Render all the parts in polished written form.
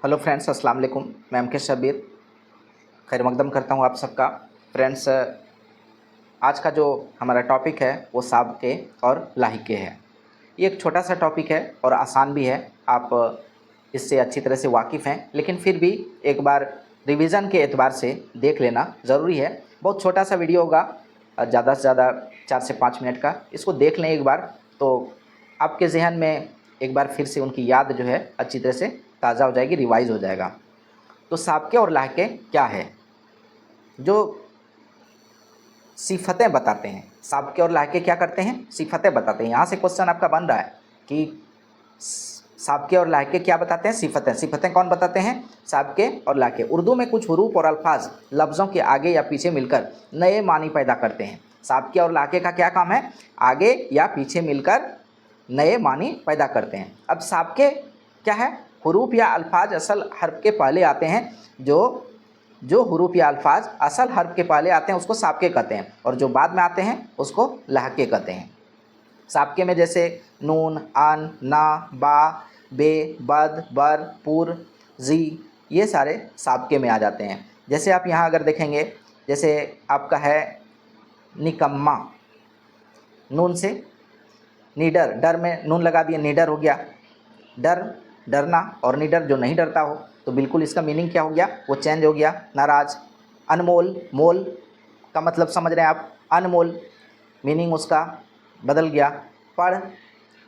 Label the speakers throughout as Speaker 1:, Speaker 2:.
Speaker 1: Hello friends, अस्सलाम वालेकुम। मैं एम के शब्बीर खैर मकदम करता हूँ आप सबका। फ्रेंड्स, आज का जो हमारा टॉपिक है वो साबके और लाहिके है। ये एक छोटा सा टॉपिक है और आसान भी है। आप इससे अच्छी तरह से वाकिफ़ हैं, लेकिन फिर भी एक बार रिवीज़न के एतबार से देख लेना ज़रूरी है। बहुत छोटा सा वीडियो होगा, ज़्यादा से ज़्यादा 4 से 5 मिनट का। इसको देख लें एक बार तो आपके ज़हन में एक बार फिर से उनकी याद जो है अच्छी तरह से ताज़ा हो जाएगी, रिवाइज़ हो जाएगा। तो साबके और लाहिके क्या है? जो सिफ़तें बताते हैं। साबके और लाहिके क्या करते हैं? सिफ़तें बताते हैं। यहाँ से क्वेश्चन आपका बन रहा है कि साबके और लाहिके क्या बताते हैं? सिफ़तें। सिफ़तें कौन बताते हैं? साबके और लाहिके। उर्दू में कुछ हुरूफ और अल्फाज लफ्ज़ों के आगे या पीछे मिलकर नए मानी पैदा करते हैं। साबके और लाहिके का क्या काम है? आगे या पीछे मिलकर नए मानी पैदा करते हैं। अब साबके क्या है? हुरूफ या अल्फाज असल हर्फ के पहले आते हैं। जो हुरूफ या अल्फाज असल हर्फ के पहले आते हैं उसको साबके कहते हैं, और जो बाद में आते हैं उसको लाहिके कहते हैं। साबके में जैसे नून, अन, ना, बा, बे, बद, बर, पुर, जी, ये सारे साबके में आ जाते हैं। जैसे आप यहाँ अगर देखेंगे, जैसे आपका है निकम्मा, नून से निडर, डर में नून लगा दिए, निडर हो गया। डर, डरना, और निडर जो नहीं डरता हो, तो बिल्कुल इसका मीनिंग क्या हो गया? वो चेंज हो गया। नाराज। अनमोल, मोल का मतलब समझ रहे हैं आप? अनमोल मीनिंग उसका बदल गया। पढ़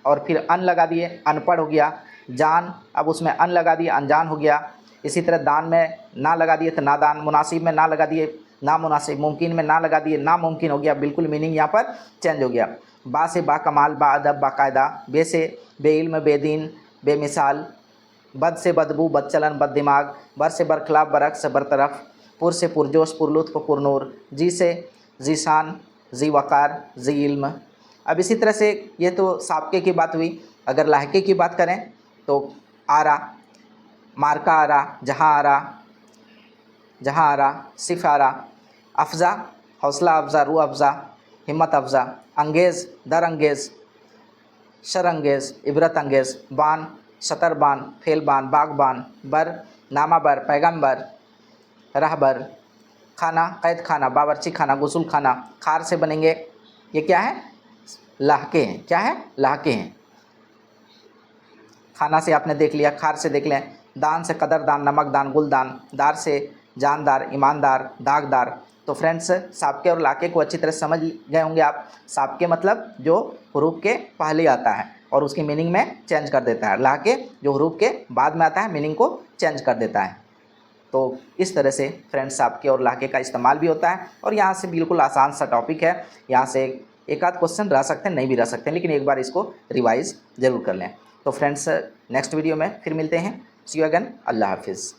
Speaker 1: और फिर अन लगा दिए, अनपढ़ हो गया। जान, अब उसमें अन लगा दिए, अनजान हो गया। इसी तरह दान में ना लगा दिए तो नादान, मुनासिब में ना लगा दिए नामुनासिब, मुमकिन में ना लगा दिए नामुमकिन हो गया। बिल्कुल मीनिंग यहाँ पर चेंज हो गया। बा से बाकमाल, बाअदब, बाकायदा। बे से बेइल्म, बेदीन, बेमिसाल। बद से बदबू, बदचलन, बद दिमाग। बर से बरखिलाफ, बरअक्स, बरतरफ। पुर से पुरजोश, पुरलुत्फ़, पुरनूर। जी से जीशान, जी वक़ार, जी इल्म। अब इसी तरह से ये तो साबके की बात हुई। अगर लाहिके की बात करें तो आरा, मार्का आरा, जहाँ आरा, जहाँ आरा, सिफ़ आरा। अफ़ज़ा, हौसला अफ़ज़ा, रूह अफ़ज़ा, हिम्मत अफ़ज़ा। अंगेज़, दर अंगेज़, शर अंगेज़, इबरत अंगेज़। बान, शतर बान, फेल बान, बाग बान। बर, नामा बर, पैगम्बर, रहबर। खाना, कैद खाना, बावर्ची खाना, गुस्ल खाना। खार से बनेंगे, ये क्या है? लाहके हैं। क्या है? लाहके हैं। खाना से आपने देख लिया, खार से देख लें। दान से कदरदान, नमकदान, गुलदान। दार से जानदार, ईमानदार, दागदार। तो फ्रेंड्स, साबके और लाके को अच्छी तरह समझ गए होंगे आप। साबके मतलब जो हरूफ के पहले आता है और उसकी मीनिंग में चेंज कर देता है। लाके जो हरूफ के बाद में आता है, मीनिंग को चेंज कर देता है। तो इस तरह से फ्रेंड्स साबके और लाके का इस्तेमाल भी होता है, और यहाँ से बिल्कुल आसान सा टॉपिक है। यहाँ से एक आध क्वेश्चन रह सकते हैं, नहीं भी रह सकते हैं, लेकिन एक बार इसको रिवाइज़ ज़रूर कर लें। तो फ्रेंड्स, नेक्स्ट वीडियो में फिर मिलते हैं। सी यू अगेन। अल्लाह हाफिज़।